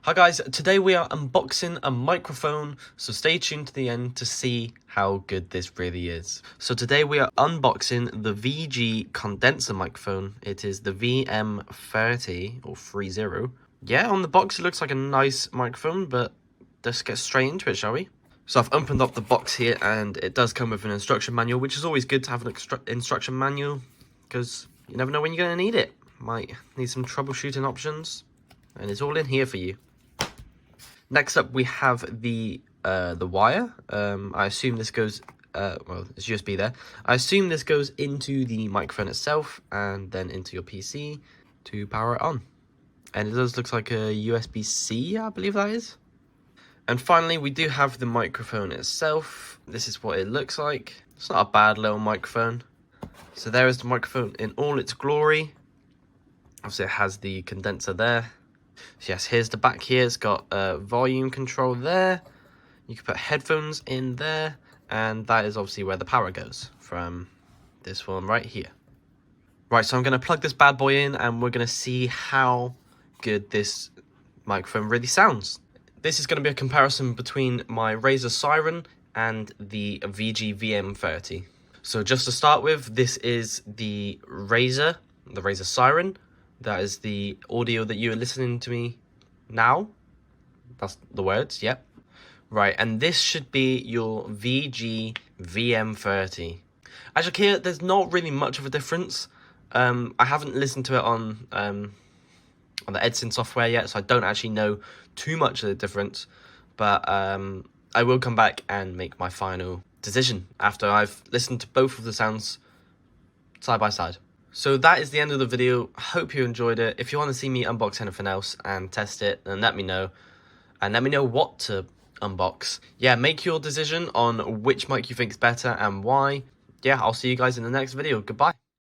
Hi guys, today we are unboxing a microphone, so stay tuned to the end to see how good this really is. So today we are unboxing the VeGue Condenser Microphone. It is the VM30 or 30. Yeah, on the box it looks like a nice microphone, but let's get straight into it, shall we? So I've opened up the box here and it does come with an instruction manual, which is always good to have an instruction manual because you never know when you're going to need it. Might need some troubleshooting options, and it's all in here for you. Next up, we have the wire. I assume this goes, well, it's USB there. I assume this goes into the microphone itself and then into your PC to power it on. And it does look like a USB-C, I believe that is. And finally, we do have the microphone itself. This is what it looks like. It's not a bad little microphone. So there is the microphone in all its glory. Obviously, it has the condenser there. So yes, here's the back here. It's got volume control there. You can put headphones in there. And that is obviously where the power goes from this one right here. Right, so I'm going to plug this bad boy in and we're going to see how good this microphone really sounds. This is going to be a comparison between my Razer Siren and the VeGue VM30. So just to start with, this is the Razer Siren. That is the audio that you are listening to me now. That's the words, yep. Right, and this should be your VeGue VM30. As you can hear, there's not really much of a difference. I haven't listened to it on the editing software yet, so I don't actually know too much of the difference. But I will come back and make my final decision after I've listened to both of the sounds side by side. So that is the end of the video. I hope you enjoyed it. If you want to see me unbox anything else and test it, then let me know. And let me know what to unbox. Yeah, make your decision on which mic you think is better and why. Yeah, I'll see you guys in the next video. Goodbye.